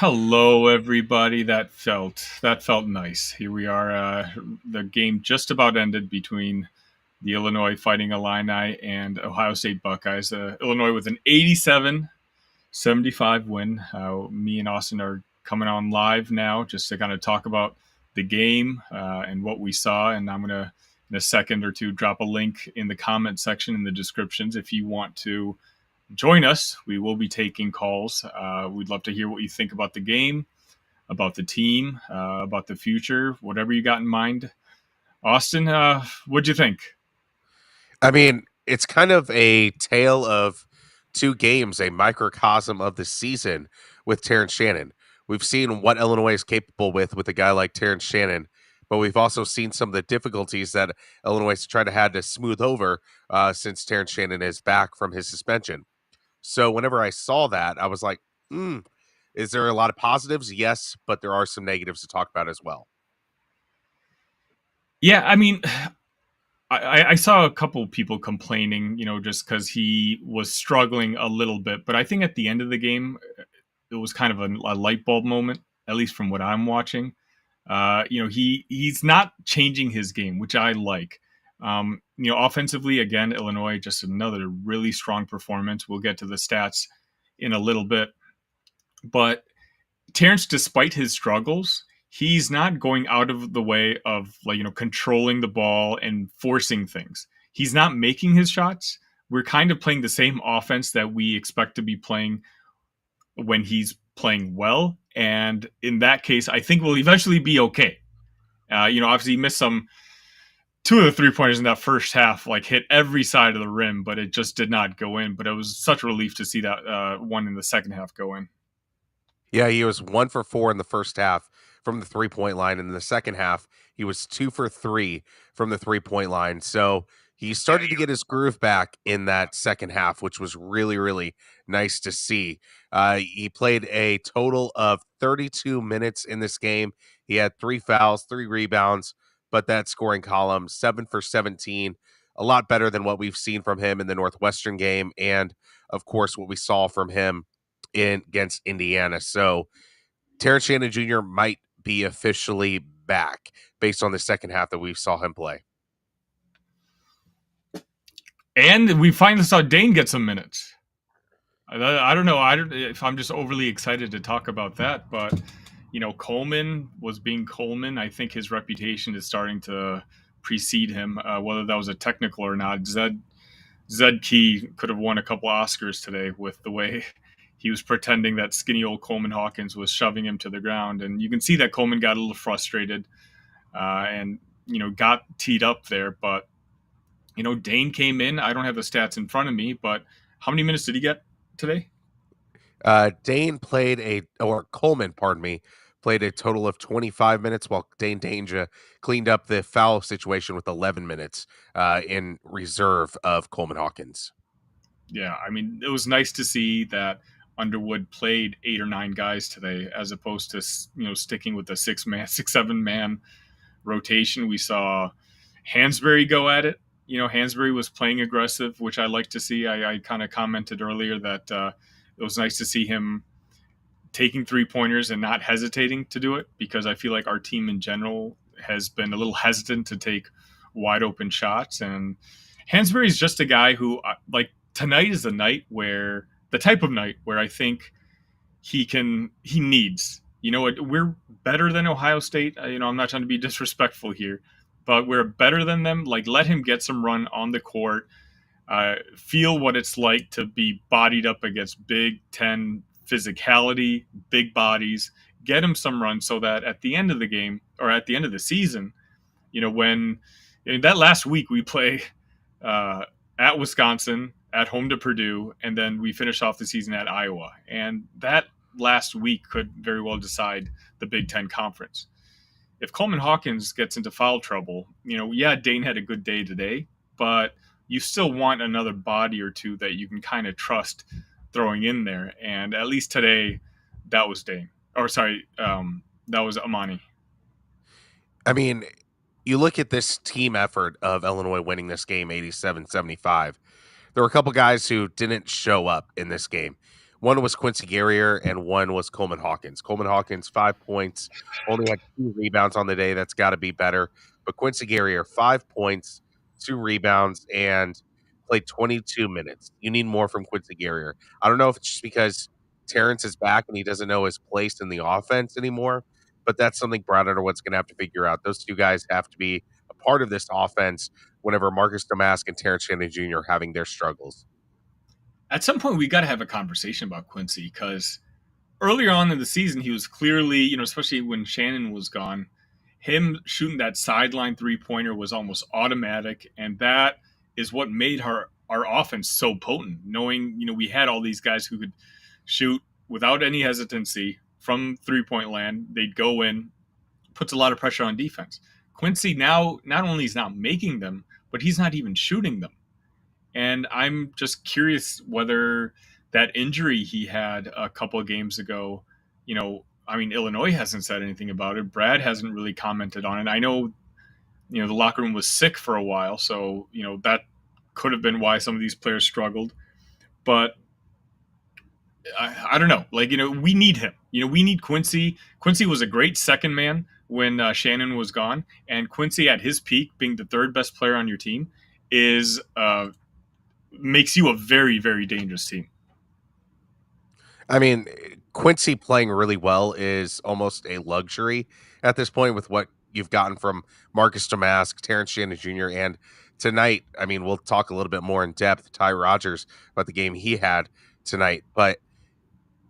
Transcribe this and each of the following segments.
Hello, everybody. That felt nice. Here we are. The game just about ended between the Illinois Fighting Illini and Ohio State Buckeyes. Illinois with an 87-75 win. Me and Austin are coming on live now just to kind of talk about the game and what we saw. And I'm gonna in a second or two drop a link in the comment section in the descriptions if you want to join us. We will be taking calls. We'd love to hear what you think about the game, about the team, about the future, whatever you got in mind. Austin, what'd you think? I mean, it's kind of a tale of two games, a microcosm of the season with Terrence Shannon. We've seen what Illinois is capable with a guy like Terrence Shannon, but we've also seen some of the difficulties that Illinois has tried to had to smooth over since Terrence Shannon is back from his suspension. So whenever I saw that, I was like, is there a lot of positives? Yes, but there are some negatives to talk about as well. Yeah, I mean, I saw a couple people complaining, just because he was struggling a little bit. But I think at the end of the game, it was kind of a light bulb moment, at least from what I'm watching. He's not changing his game, which I like. Offensively, again, Illinois just another really strong performance. We'll get to the stats in a little bit, but Terrence, despite his struggles, he's not going out of the way of controlling the ball and forcing things. He's not making his shots. We're kind of playing the same offense that we expect to be playing when he's playing well. And in that case, I think we'll eventually be okay. Obviously, he missed two of the 3 pointers in that first half, like hit every side of the rim, but it just did not go in. But it was such a relief to see that one in the second half go in. Yeah, he was 1 for 4 in the first half from the three-point line, and in the second half, he was 2 for 3 from the three-point line. So, he started to get his groove back in that second half, which was really, really nice to see. He played a total of 32 minutes in this game. He had 3 fouls, 3 rebounds, but that scoring column, 7 for 17, a lot better than what we've seen from him in the Northwestern game, and, of course, what we saw from him in against Indiana. So Terrence Shannon Jr. might be officially back based on the second half that we saw him play. And we finally saw Dane get some minutes. I don't know. I don't if I'm just overly excited to talk about that, but Coleman was being Coleman. I think his reputation is starting to precede him, whether that was a technical or not. Zed Key could have won a couple Oscars today with the way he was pretending that skinny old Coleman Hawkins was shoving him to the ground, and you can see that Coleman got a little frustrated and got teed up there. But Dane came in. I don't have the stats in front of me, but how many minutes did he get today? Coleman, pardon me, played a total of 25 minutes, while Dane Danger cleaned up the foul situation with 11 minutes in reserve of Coleman Hawkins. Yeah, I mean, it was nice to see that Underwood played 8 or 9 guys today, as opposed to sticking with the 6 man, 6 7 man rotation. We saw Hansberry go at it. Hansberry was playing aggressive, which I like to see. I kind of commented earlier that it was nice to see him taking 3 pointers and not hesitating to do it, because I feel like our team in general has been a little hesitant to take wide open shots. And Hansberry is just a guy who, like, tonight is the type of night where I think he needs. We're better than Ohio State. I'm not trying to be disrespectful here, but we're better than them. Like, let him get some run on the court, feel what it's like to be bodied up against Big Ten physicality, big bodies. Get him some run so that at the end of the game, or at the end of the season, when in that last week we play at Wisconsin, at home to Purdue, and then we finish off the season at Iowa. And that last week could very well decide the Big Ten conference. If Coleman Hawkins gets into foul trouble, Dane had a good day today, but you still want another body or two that you can kind of trust throwing in there. And at least today, that was Dane. Or sorry, that was Amani. I mean, you look at this team effort of Illinois winning this game 87-75. There were a couple guys who didn't show up in this game. One was Quincy Guerrier and one was Coleman Hawkins. Coleman Hawkins, 5 points, only had 2 rebounds on the day. That's got to be better. But Quincy Guerrier, 5 points, 2 rebounds, and played 22 minutes. You need more from Quincy Guerrier. I don't know if it's just because Terrence is back and he doesn't know his place in the offense anymore, but that's something Brad Underwood's going to have to figure out. Those two guys have to be a part of this offense whenever Marcus Domask and Terrence Shannon Jr. are having their struggles. At some point, we got to have a conversation about Quincy because earlier on in the season, he was clearly, especially when Shannon was gone, him shooting that sideline 3-pointer was almost automatic. And that is what made our offense so potent, knowing, we had all these guys who could shoot without any hesitancy from 3-point land. They'd go in, puts a lot of pressure on defense. Quincy now not only is not making them, but he's not even shooting them. And I'm just curious whether that injury he had a couple of games ago, Illinois hasn't said anything about it. Brad hasn't really commented on it. I know, the locker room was sick for a while, so, that could have been why some of these players struggled. But I don't know. We need him. We need Quincy. Quincy was a great second man when Shannon was gone. And Quincy at his peak, being the third best player on your team, is makes you a very, very dangerous team. I mean, Quincy playing really well is almost a luxury at this point with what you've gotten from Marcus Domask, Terrence Shannon Jr., and tonight, we'll talk a little bit more in depth, Ty Rogers, about the game he had tonight. But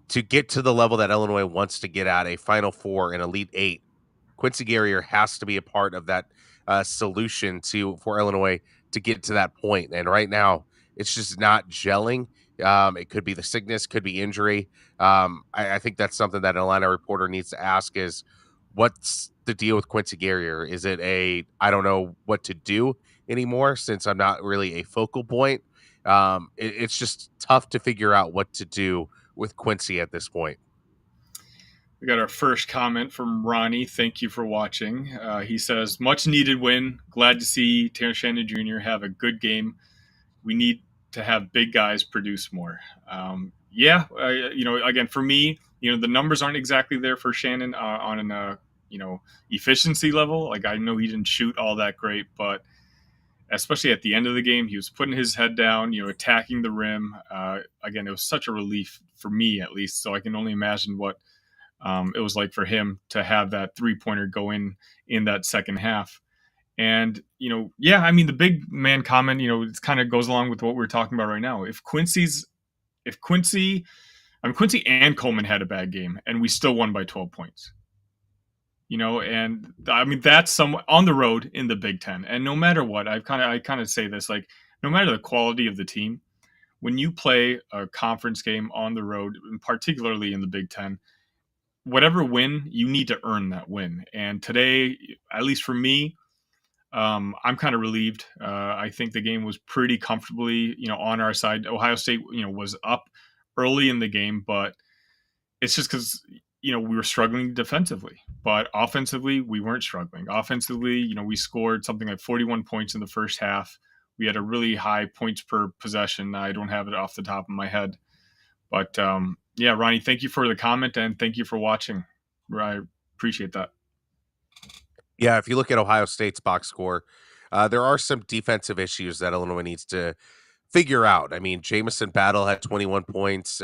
to get to the level that Illinois wants to get at, a Final Four, an Elite Eight, Quincy Guerrier has to be a part of that solution for Illinois to get to that point. And right now, it's just not gelling. It could be the sickness, could be injury. I think that's something that an Atlanta reporter needs to ask is, what's the deal with Quincy Guerrier? Is it I don't know what to do anymore since I'm not really a focal point? It's just tough to figure out what to do with Quincy at this point. We got our first comment from Ronnie. Thank you for watching. He says, much needed win. Glad to see Terrence Shannon Jr. have a good game. We need to have big guys produce more. Again, for me, the numbers aren't exactly there for Shannon on an, efficiency level. Like, I know he didn't shoot all that great, but especially at the end of the game, he was putting his head down, attacking the rim. Again, it was such a relief for me, at least. So I can only imagine what it was like for him to have that 3-pointer go in that second half. And, the big man comment, it kind of goes along with what we're talking about right now. Quincy and Coleman had a bad game and we still won by 12 points, and that's some on the road in the Big Ten. And no matter what, I kind of say this, like, no matter the quality of the team, when you play a conference game on the road, and particularly in the Big Ten, whatever win, you need to earn that win. And today, at least for me, I'm kind of relieved. I think the game was pretty comfortably, on our side. Ohio State, was up early in the game, but it's just because, we were struggling defensively. But offensively, we weren't struggling. Offensively, we scored something like 41 points in the first half. We had a really high points per possession. I don't have it off the top of my head. But, Ronnie, thank you for the comment and thank you for watching. I appreciate that. Yeah, if you look at Ohio State's box score, there are some defensive issues that Illinois needs to figure out. Jamison Battle had 21 points.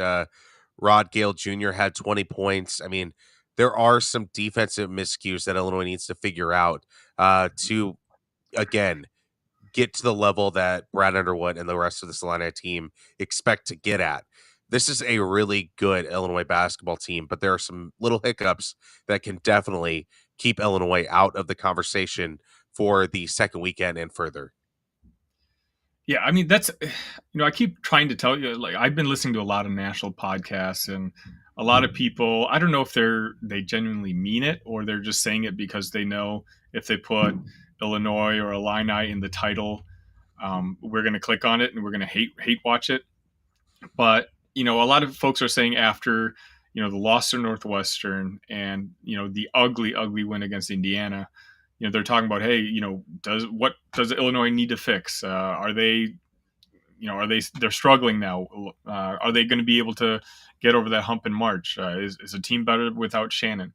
Rod Gale Jr. had 20 points. There are some defensive miscues that Illinois needs to figure out to, again, get to the level that Brad Underwood and the rest of the Illini team expect to get at. This is a really good Illinois basketball team, but there are some little hiccups that can definitely keep Illinois out of the conversation for the second weekend and further. Yeah, that's, I keep trying to tell you, like, I've been listening to a lot of national podcasts and a lot of people, I don't know if they genuinely mean it or they're just saying it because they know if they put Illinois or Illini in the title, we're going to click on it and we're going to hate watch it. But, a lot of folks are saying after, the loss to Northwestern and, the ugly, ugly win against Indiana, they're talking about, hey, what does Illinois need to fix? Are they they're struggling now? Are they going to be able to get over that hump in March? Is a team better without Shannon?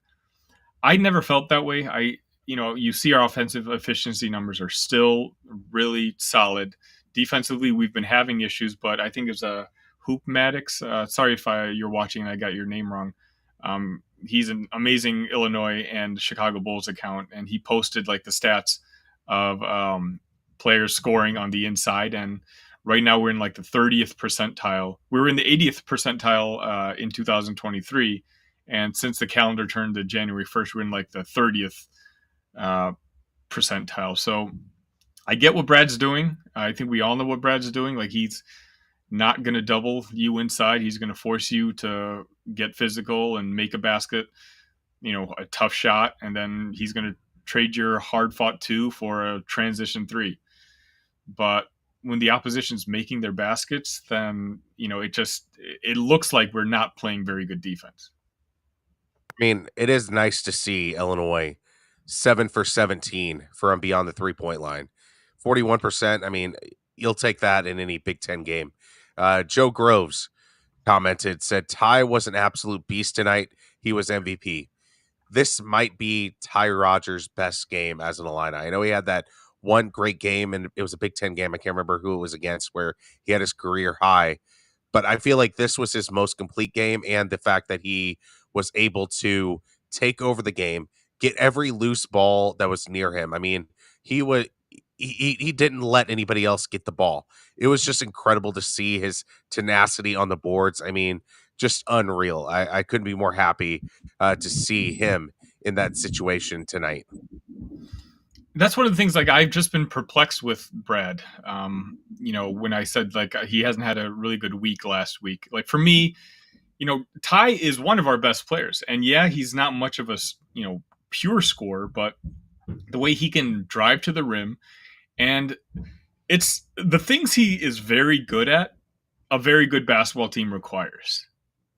I never felt that way. You see our offensive efficiency numbers are still really solid. Defensively, we've been having issues, but I think it's a Hoop Maddox. Sorry if you're watching and I got your name wrong. He's an amazing Illinois and Chicago Bulls account, and he posted like the stats of players scoring on the inside. And right now we're in like the 30th percentile. We were in the 80th percentile in 2023. And since the calendar turned to January 1st, we're in like the 30th percentile. So I get what Brad's doing. I think we all know what Brad's doing. Like, he's not going to double you inside. He's going to force you to get physical and make a basket, a tough shot. And then he's going to trade your hard fought two for a transition three. But when the opposition's making their baskets, then, it looks like we're not playing very good defense. I mean, it is nice to see Illinois 7 for 17 from beyond the 3-point line. 41%. I mean, you'll take that in any Big Ten game. Joe Groves said, Ty was an absolute beast tonight. He was MVP. This might be Ty Rodgers' best game as an Illini. I know he had that one great game, and it was a Big Ten game. I can't remember who it was against, where he had his career high. But I feel like this was his most complete game, and the fact that he was able to take over the game, get every loose ball that was near him. I mean, he didn't let anybody else get the ball. It was just incredible to see his tenacity on the boards. I mean, just unreal. I couldn't be more happy to see him in that situation tonight. That's one of the things, like, I've just been perplexed with Brad. When I said, like, he hasn't had a really good week last week. Like, for me, Ty is one of our best players. And yeah, he's not much of a, pure scorer, but the way he can drive to the rim, and it's the things he is very good at, a very good basketball team requires.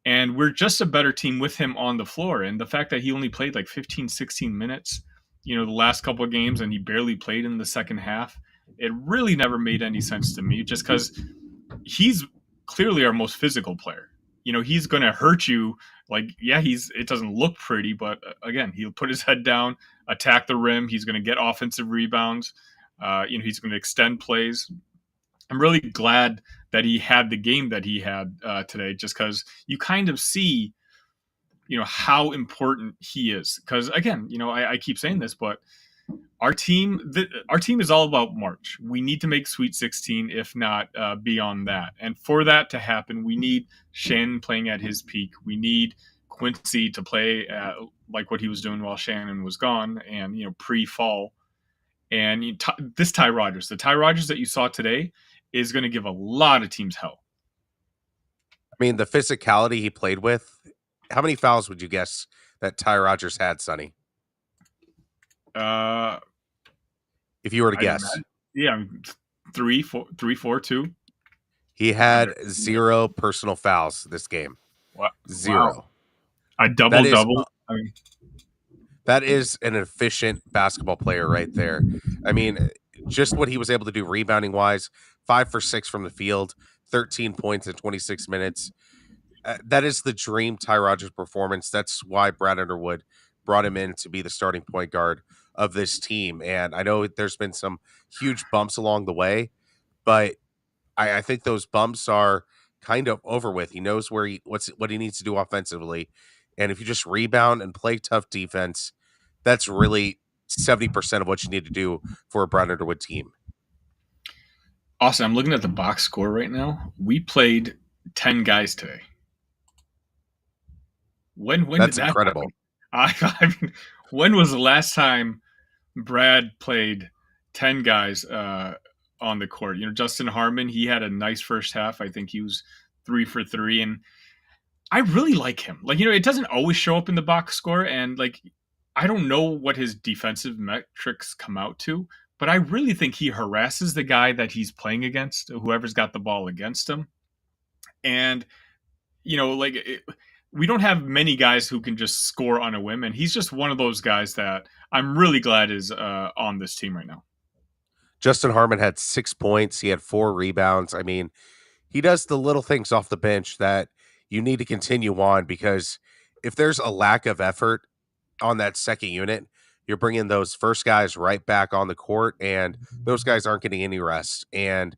And we're just a better team with him on the floor. And the fact that he only played like 15, 16 minutes, the last couple of games, and he barely played in the second half, it really never made any sense to me, just because he's clearly our most physical player. He's going to hurt you. Like, yeah, it doesn't look pretty, but again, he'll put his head down, attack the rim. He's going to get offensive rebounds. He's going to extend plays. I'm really glad that he had the game that he had today, just because you kind of see, how important he is. Because again, I keep saying this, but our team is all about March. We need to make Sweet 16, if not beyond that. And for that to happen, we need Shannon playing at his peak. We need Quincy to play like what he was doing while Shannon was gone, and pre-fall. And this Ty Rodgers, the Ty Rodgers that you saw today, is going to give a lot of teams hell. I mean, the physicality he played with. How many fouls would you guess that Ty Rodgers had, Sonny? If you were to guess. Yeah, 3, 4, 2. He had 0 personal fouls this game. What? 0. Wow. A double-double. That is an efficient basketball player right there. I mean, just what he was able to do rebounding-wise, 5 for 6 from the field, 13 points in 26 minutes. That is the dream Ty Rodgers performance. That's why Brad Underwood brought him in to be the starting point guard of this team. And I know there's been some huge bumps along the way, but I think those bumps are kind of over with. He knows what he needs to do offensively. And if you just rebound and play tough defense, that's really 70% of what you need to do for a Brad Underwood team. Austin, I'm looking at the box score right now. We played 10 guys today. When that's did that incredible. I mean, when was the last time Brad played 10 guys on the court? Justin Harmon, he had a nice first half. I think he was 3 for 3, and I really like him. Like, it doesn't always show up in the box score, and like, I don't know what his defensive metrics come out to, but I really think he harasses the guy that he's playing against, whoever's got the ball against him. And, we don't have many guys who can just score on a whim, and he's just one of those guys that I'm really glad is on this team right now. Justin Harmon had 6 points. He had 4 rebounds. I mean, he does the little things off the bench that you need to continue on because if there's a lack of effort on that second unit, you're bringing those first guys right back on the court, and those guys aren't getting any rest. And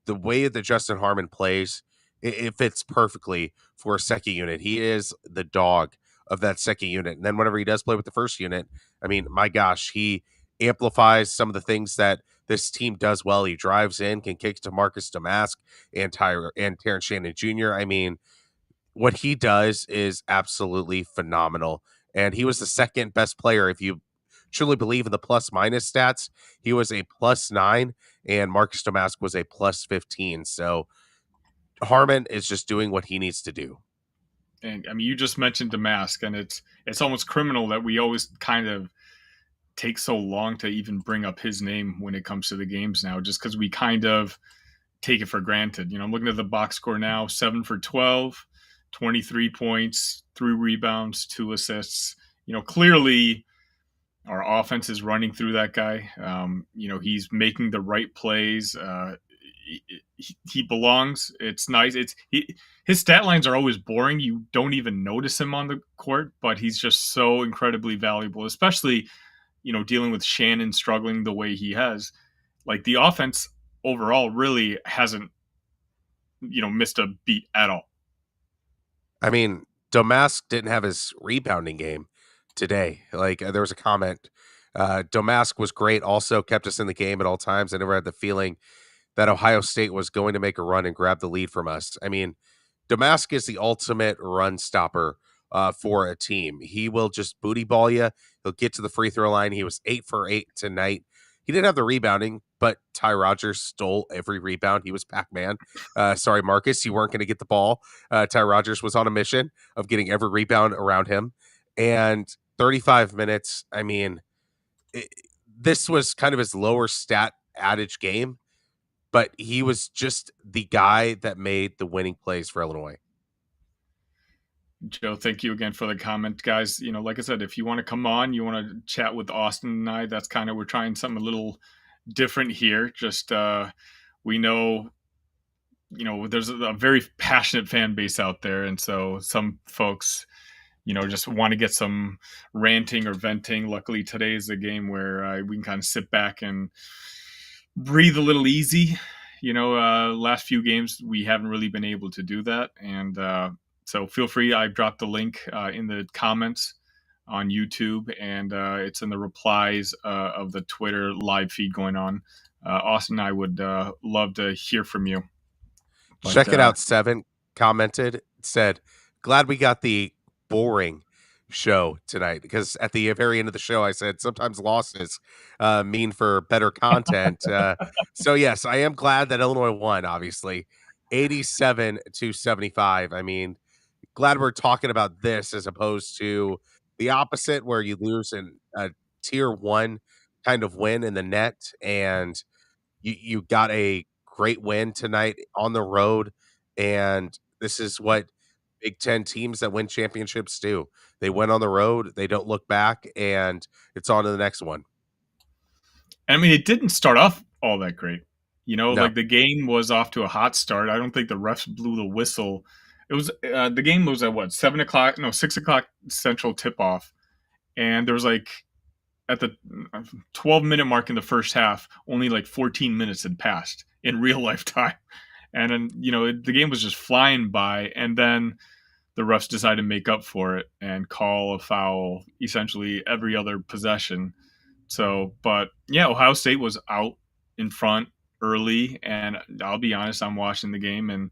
the way that Justin Harmon plays, it fits perfectly for a second unit. He is the dog of that second unit. And then whenever he does play with the first unit, I mean, my gosh, he amplifies some of the things that this team does well. He drives in, can kick to Marcus Damask and Terrence Shannon Jr. I mean, what he does is absolutely phenomenal. And he was the second best player. If you truly believe in the plus minus stats, he was a +9 and Marcus Damask was a +15. So Harmon is just doing what he needs to do. And I mean, you just mentioned Damask, and it's almost criminal that we always kind of take so long to even bring up his name when it comes to the games now, just because we kind of take it for granted. I'm looking at the box score now: 7 for 12, 23 points, 3 rebounds, 2 assists. Clearly our offense is running through that guy. He's making the right plays. He belongs. It's nice. His stat lines are always boring. You don't even notice him on the court, but he's just so incredibly valuable, especially dealing with Shannon struggling the way he has. Like, the offense overall really hasn't missed a beat at all. I mean, Domask didn't have his rebounding game today. Like there was a comment. Domask was great, also kept us in the game at all times. I never had the feeling that Ohio State was going to make a run and grab the lead from us. I mean, Damask is the ultimate run stopper for a team. He will just booty ball you. He'll get to the free throw line. He was 8 for 8 tonight. He didn't have the rebounding, but Ty Rogers stole every rebound. He was Pac-Man. Sorry, Marcus, you weren't going to get the ball. Ty Rogers was on a mission of getting every rebound around him. And 35 minutes, I mean, this was kind of his lower stat adage game, but he was just the guy that made the winning plays for Illinois. Joe, thank you again for the comment, guys. Like I said, if you want to come on, you want to chat with Austin and I, that's kind of, we're trying something a little different here. Just we know there's a very passionate fan base out there, and so some folks just want to get some ranting or venting. Luckily today is a game where we can kind of sit back and breathe a little easy. Last few games we haven't really been able to do that, and so feel free. I've dropped the link in the comments on YouTube, and it's in the replies of the Twitter live feed going on. Austin, I would love to hear from you. Check it out. 7 commented, said, glad we got the boring show tonight, because at the very end of the show I said sometimes losses mean for better content. So yes, I am glad that Illinois won, obviously 87-75. I mean, glad we're talking about this as opposed to the opposite where you lose in a tier 1 kind of win in the net. And you got a great win tonight on the road, and this is what Big Ten teams that win championships do. They win on the road, they don't look back, and it's on to the next one. I mean, it didn't start off all that great. No. Like, the game was off to a hot start. I don't think the refs blew the whistle. It was the game was at what, 7 o'clock? No, 6 o'clock Central tip off, and there was like at the 12-minute mark in the first half, only like 14 minutes had passed in real life time, and then the game was just flying by, and then the refs decided to make up for it and call a foul essentially every other possession. So, but yeah, Ohio State was out in front early, and I'll be honest, I'm watching the game and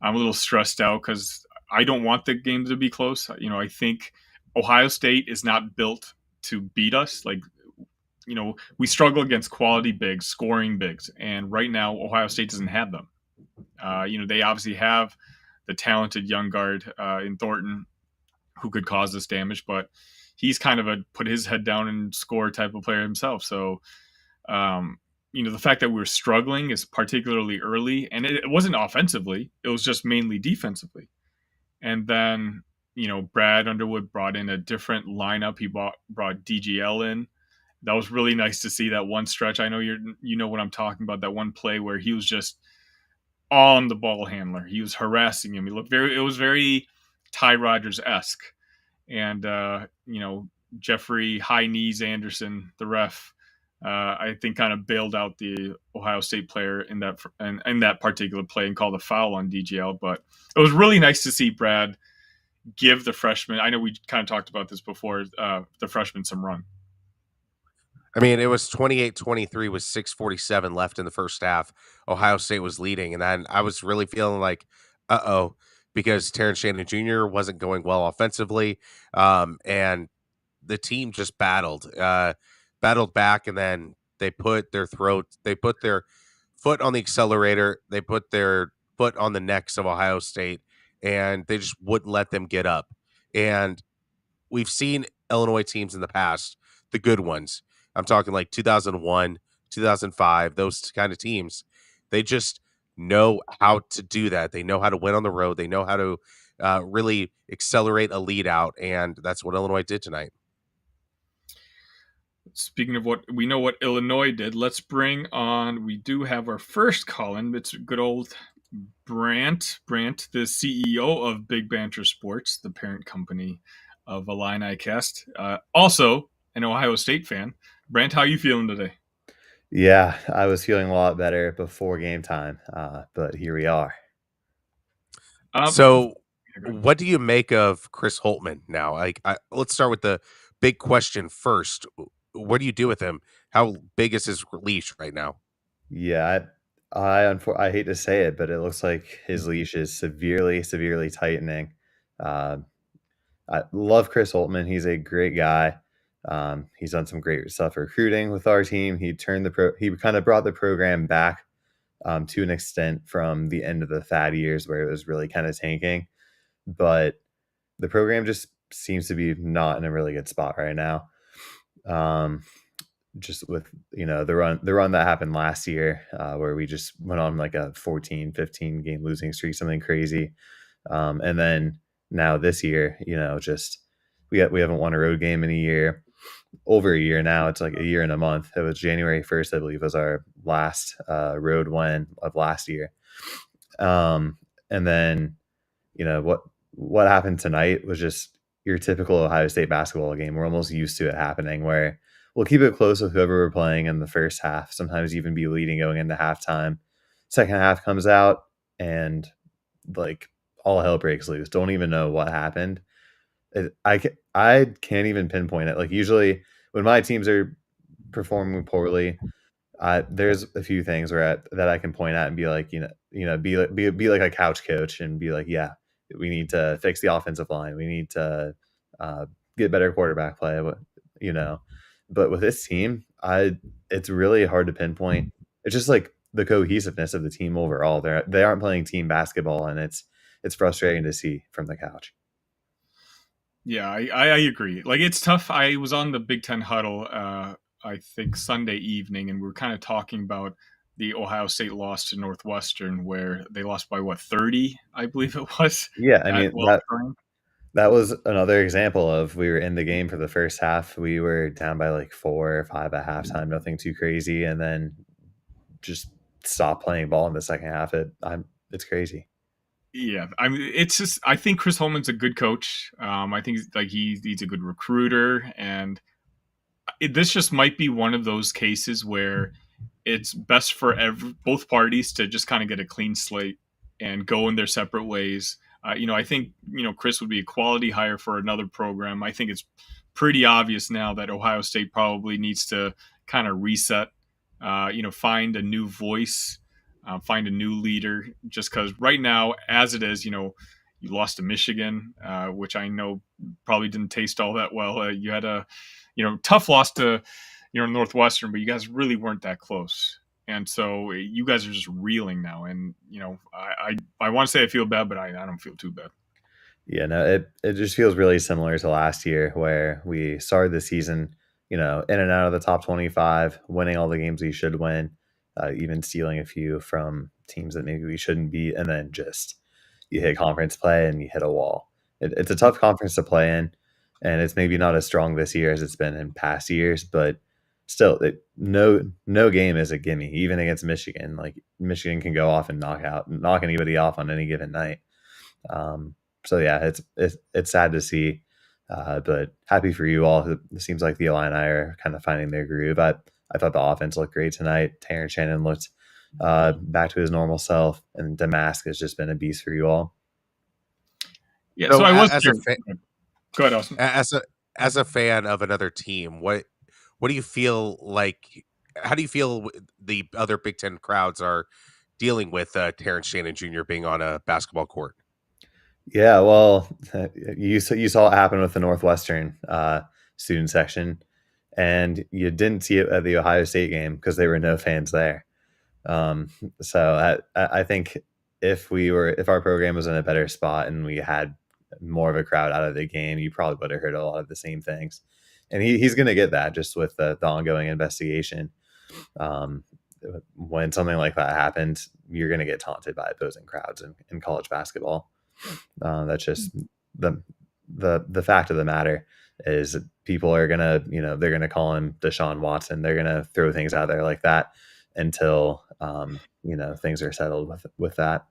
I'm a little stressed out because I don't want the game to be close. I think Ohio State is not built to beat us. Like, we struggle against quality bigs, scoring bigs, and right now Ohio State doesn't have them. They obviously have the talented young guard in Thornton who could cause this damage, but he's kind of a put his head down and score type of player himself. So, the fact that we're struggling is particularly early, and it wasn't offensively; it was just mainly defensively. And then, Brad Underwood brought in a different lineup. He brought DGL in, that was really nice to see that one stretch. I know you know what I'm talking about. That one play where he was just on the ball handler. He was harassing him. He looked very. It was very Ty Rogers esque, and Jeffrey High Knees Anderson, the ref. I think kind of bailed out the Ohio State player in that particular play and called a foul on DGL. But it was really nice to see Brad give the freshman. I know we kind of talked about this before. The freshman some run. I mean, it was 28-23 with 6:47 left in the first half. Ohio State was leading, and then I was really feeling like, uh-oh, because Terrence Shannon Jr. wasn't going well offensively, and the team just battled back, and then they put their foot on the accelerator, they put their foot on the necks of Ohio State, and they just wouldn't let them get up. And we've seen Illinois teams in the past, the good ones. I'm talking like 2001, 2005, those kind of teams. They just know how to do that. They know how to win on the road. They know how to really accelerate a lead out, and that's what Illinois did tonight. Speaking of what we know, what Illinois did, let's bring on. We do have our first call-in. It's good old Brant, the CEO of Big Banter Sports, the parent company of Illini Cast. Also, an Ohio State fan. Brant, how are you feeling today? Yeah, I was feeling a lot better before game time, but here we are. So, what do you make of Chris Holtmann now? Let's start with the big question first. What do you do with him? How big is his leash right now? Yeah, I hate to say it, but it looks like his leash is severely tightening. Uh, I love Chris Holtmann. He's a great guy. He's done some great stuff recruiting with our team. He kind of brought the program back to an extent from the end of the Thad years where it was really kind of tanking. But the program just seems to be not in a really good spot right now. Just with the run that happened last year, where we just went on like a 14-15 game losing streak, something crazy, and then now this year, just we haven't won a road game in over a year now. It's like a year and a month. It was January 1st, I believe, was our last road win of last year. And then what happened tonight was just your typical Ohio State basketball game. We're almost used to it happening, where we'll keep it close with whoever we're playing in the first half, sometimes even be leading going into halftime. Second half comes out and like all hell breaks loose. Don't even know what happened. I can't even pinpoint it. Like usually when my teams are performing poorly, there's a few things that I can point at and be like, be like a couch coach and be like, yeah, we need to fix the offensive line. We need to get better quarterback play. But with this team, it's really hard to pinpoint. It's just like the cohesiveness of the team overall. They aren't playing team basketball, and it's frustrating to see from the couch. Yeah, I agree. Like it's tough. I was on the Big Ten huddle, I think Sunday evening, and we were kind of talking about the Ohio State loss to Northwestern, where they lost by 30, I believe it was. Yeah, I mean that was another example of we were in the game for the first half. We were down by like 4 or 5 at halftime, nothing too crazy, and then just stopped playing ball in the second half. It's crazy. Yeah, I mean, it's just I think Chris Holman's a good coach. I think he's a good recruiter, and this just might be one of those cases where it's best for both parties to just kind of get a clean slate and go in their separate ways. I think Chris would be a quality hire for another program. I think it's pretty obvious now that Ohio State probably needs to kind of reset. Find a new voice, find a new leader. Just because right now, as it is, you lost to Michigan, which I know probably didn't taste all that well. You had a tough loss to Northwestern, but you guys really weren't that close. And so you guys are just reeling now. And, I want to say I feel bad, but I don't feel too bad. Yeah, no, it just feels really similar to last year where we started the season, in and out of the top 25, winning all the games we should win, even stealing a few from teams that maybe we shouldn't beat. And then just you hit conference play and you hit a wall. It's a tough conference to play in. And it's maybe not as strong this year as it's been in past years, but still, no game is a gimme. Even against Michigan, like Michigan can go off and knock anybody off on any given night. So yeah, it's sad to see, but happy for you all. It seems like the Illini are kind of finding their groove. I thought the offense looked great tonight. Terrence Shannon looked back to his normal self, and Damask has just been a beast for you all. Yeah, so I was as curious. Go ahead, Austin. As a fan of another team, what do you feel like? How do you feel the other Big Ten crowds are dealing with Terrence Shannon Jr. being on a basketball court? Yeah, well, you saw it happen with the Northwestern student section, and you didn't see it at the Ohio State game because there were no fans there. So I think if our program was in a better spot and we had more of a crowd out of the game, you probably would have heard a lot of the same things. And he's going to get that just with the ongoing investigation. When something like that happens, you're going to get taunted by opposing crowds in college basketball. That's just the fact of the matter is people are gonna, they're gonna call him Deshaun Watson. They're gonna throw things out there like that until things are settled with that.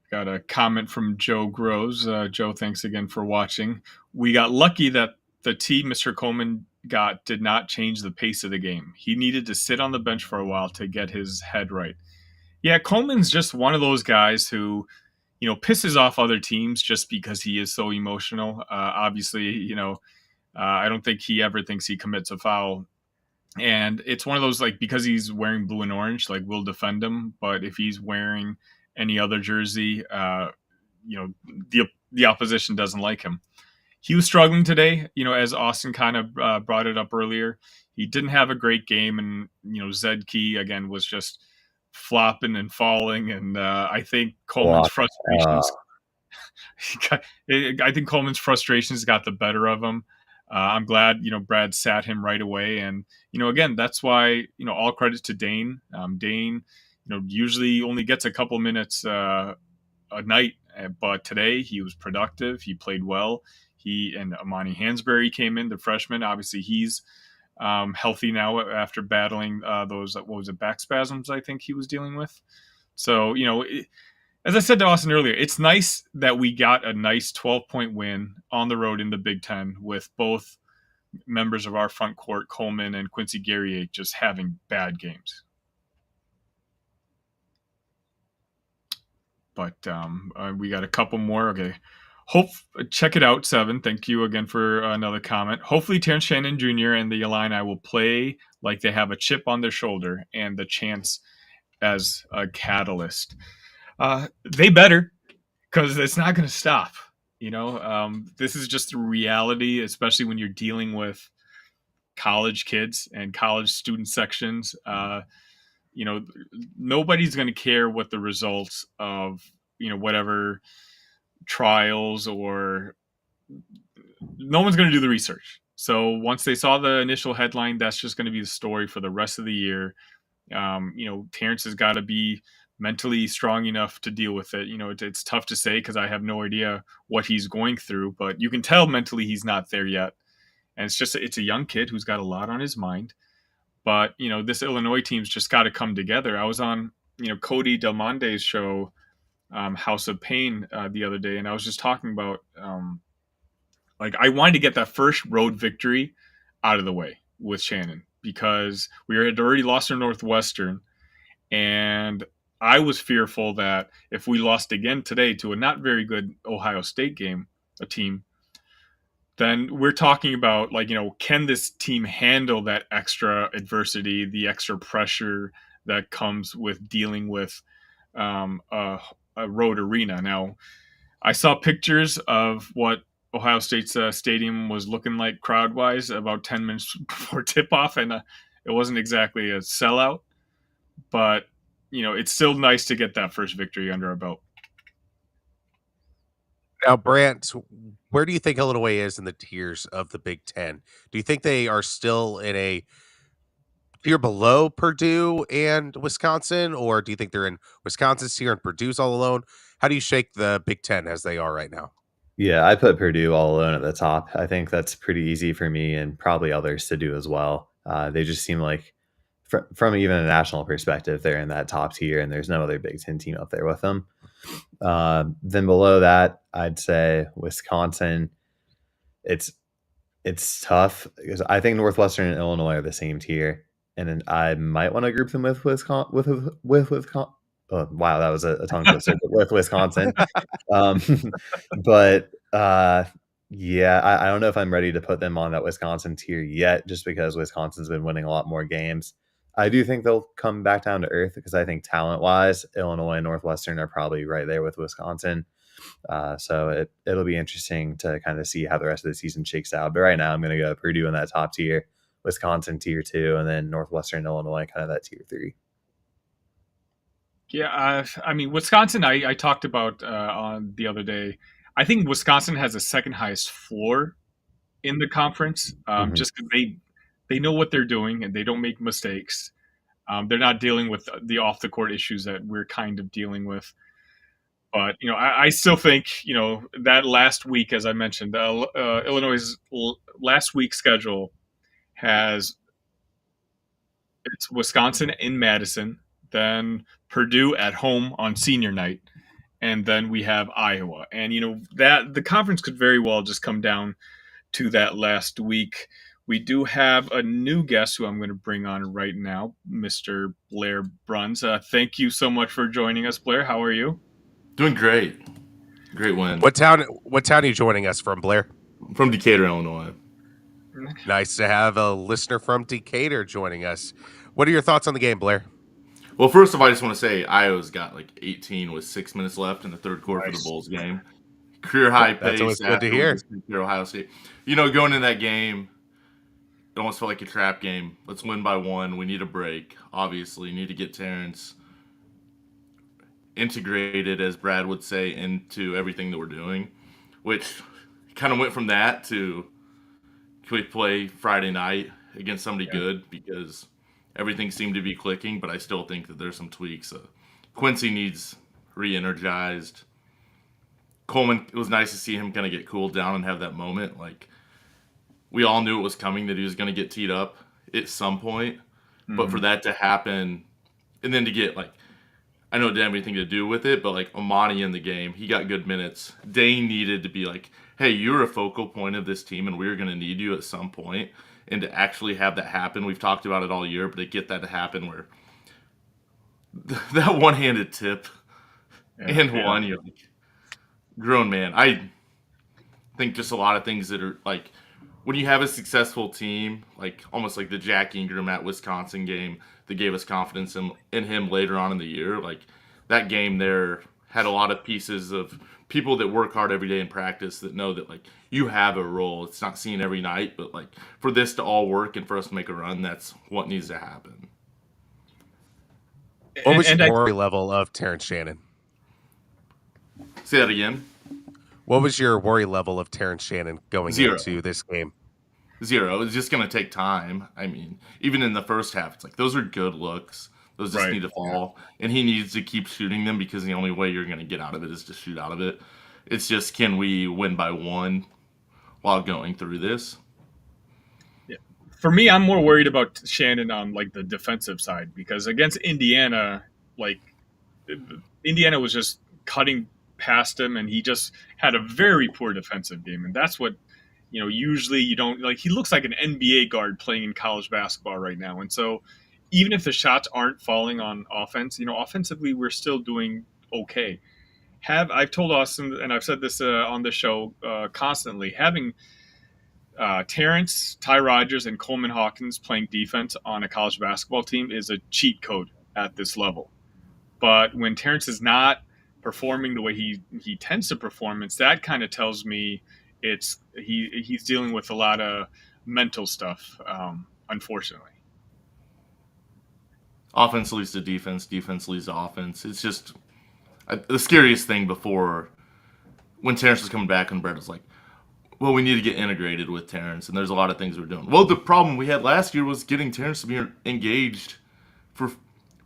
Got a comment from Joe Groves. Joe, thanks again for watching. We got lucky that the team Mr. Coleman got did not change the pace of the game. He needed to sit on the bench for a while to get his head right. Yeah, Coleman's just one of those guys who, pisses off other teams just because he is so emotional. Obviously, I don't think he ever thinks he commits a foul. And it's one of those, like, because he's wearing blue and orange, like, we'll defend him. But if he's wearing any other jersey, the opposition doesn't like him. He was struggling today, as Austin kind of brought it up earlier. He didn't have a great game, and, Zed Key, again, was just flopping and falling. And I think Coleman's frustrations I think Coleman's frustrations got the better of him. I'm glad, Brad sat him right away. And, again, that's why, all credit to Dane. Dane, usually only gets a couple minutes a night, but today he was productive. He played well. He and Amani Hansberry came in, the freshman. Obviously, he's healthy now after battling those, what was it, back spasms, I think he was dealing with. So, as I said to Austin earlier, it's nice that we got a nice 12-point win on the road in the Big Ten with both members of our front court, Coleman and Quincy Guerrier, just having bad games. But we got a couple more. Okay. Check it out, 7. Thank you again for another comment. Hopefully Terrence Shannon Jr. and the Illini will play like they have a chip on their shoulder and the chance as a catalyst. They better, because it's not going to stop. This is just the reality, especially when you're dealing with college kids and college student sections. Nobody's going to care what the results of, whatever trials, or no one's going to do the research. So once they saw the initial headline, that's just going to be the story for the rest of the year. Terrence has got to be mentally strong enough to deal with it. It's tough to say because I have no idea what he's going through, but you can tell mentally he's not there yet. And it's a young kid who's got a lot on his mind. But, this Illinois team's just got to come together. I was on, Cody Del Monte's show, House of Pain, the other day, and I was just talking about, I wanted to get that first road victory out of the way with Shannon because we had already lost to Northwestern, and I was fearful that if we lost again today to a not very good Ohio State team, then we're talking about, can this team handle that extra adversity, the extra pressure that comes with dealing with a road arena? Now, I saw pictures of what Ohio State's stadium was looking like crowd-wise about 10 minutes before tip-off, and it wasn't exactly a sellout. But, it's still nice to get that first victory under our belt. Now, Brant, where do you think Illinois is in the tiers of the Big Ten? Do you think they are still in a tier below Purdue and Wisconsin, or do you think they're in Wisconsin's tier and Purdue's all alone? How do you shake the Big Ten as they are right now? Yeah, I put Purdue all alone at the top. I think that's pretty easy for me and probably others to do as well. They just seem like, from even a national perspective, they're in that top tier, and there's no other Big Ten team up there with them. Then below that, I'd say Wisconsin. It's it's tough because I think Northwestern and Illinois are the same tier, and then I might want to group them with Wisconsin. With Wisconsin. Oh, wow, that was a tongue twister. But with Wisconsin, um, but yeah, I don't know if I'm ready to put them on that Wisconsin tier yet, just because Wisconsin's been winning a lot more games. I do think they'll come back down to earth because I think talent wise, Illinois and Northwestern are probably right there with Wisconsin. So it'll be interesting to kind of see how the rest of the season shakes out. But right now, I'm going to go Purdue in that top tier, Wisconsin tier 2, and then Northwestern, Illinois, kind of that tier 3. Yeah, I mean, Wisconsin, I talked about on the other day. I think Wisconsin has the second highest floor in the conference, just because they know what they're doing and they don't make mistakes. They're not dealing with the off the court issues that we're kind of dealing with. But I still think that last week, as I mentioned, Illinois' last week's schedule has it's Wisconsin in Madison, then Purdue at home on senior night, and then we have Iowa. And that the conference could very well just come down to that last week. We do have a new guest who I'm going to bring on right now, Mr. Blair Bruns. Thank you so much for joining us, Blair. How are you? Doing great. Great win. What town are you joining us from, Blair? From Decatur, Illinois. Nice to have a listener from Decatur joining us. What are your thoughts on the game, Blair? Well, first of all, I just want to say Iowa's got like 18 with 6 minutes left in the third quarter for the Bulls game. Career high pace. That's always good to hear. Ohio State. Going into that game, it almost felt like a trap game. Let's win by 1. We need a break. Obviously, need to get Terrence integrated, as Brad would say, into everything that we're doing, which kind of went from that to can we play Friday night against somebody good, because everything seemed to be clicking, but I still think that there's some tweaks. Quincy needs re-energized. Coleman, it was nice to see him kind of get cooled down and have that moment. Like, we all knew it was coming, that he was going to get teed up at some point. Mm-hmm. But for that to happen, and then to get, like, I know it didn't have anything to do with it, but, like, Amani in the game, he got good minutes. Dane needed to be like, hey, you're a focal point of this team, and we're going to need you at some point. And to actually have that happen, we've talked about it all year, but to get that to happen where that one-handed tip one, you're like, grown man. I think just a lot of things that are, like, when you have a successful team, like almost like the Jack Ingram at Wisconsin game that gave us confidence in him later on in the year, like that game there had a lot of pieces of people that work hard every day in practice that know that, like, you have a role. It's not seen every night, but, like, for this to all work and for us to make a run, that's what needs to happen. What was your worry level of Terrence Shannon? Say that again. What was your worry level of Terrence Shannon going into this game? 0. It's just going to take time. I mean, even in the first half, it's like those are good looks. Those just need to fall. And he needs to keep shooting them, because the only way you're going to get out of it is to shoot out of it. It's just, can we win by 1 while going through this? Yeah. For me, I'm more worried about Shannon on, like, the defensive side, because against Indiana, like, Indiana was just cutting past him, and he just had a very poor defensive game. And that's what, usually you don't, like, he looks like an NBA guard playing in college basketball right now. And so even if the shots aren't falling on offense, offensively, we're still doing okay. I've told Austin, and I've said this on the show constantly, having Terrence, Ty Rodgers, and Coleman Hawkins playing defense on a college basketball team is a cheat code at this level. But when Terrence is not performing the way he tends to perform, that kind of tells me he's dealing with a lot of mental stuff, unfortunately. Offense leads to defense. Defense leads to offense. It's just the scariest thing before, when Terrence was coming back and Brett was like, well, we need to get integrated with Terrence, and there's a lot of things we're doing. Well, the problem we had last year was getting Terrence to be engaged for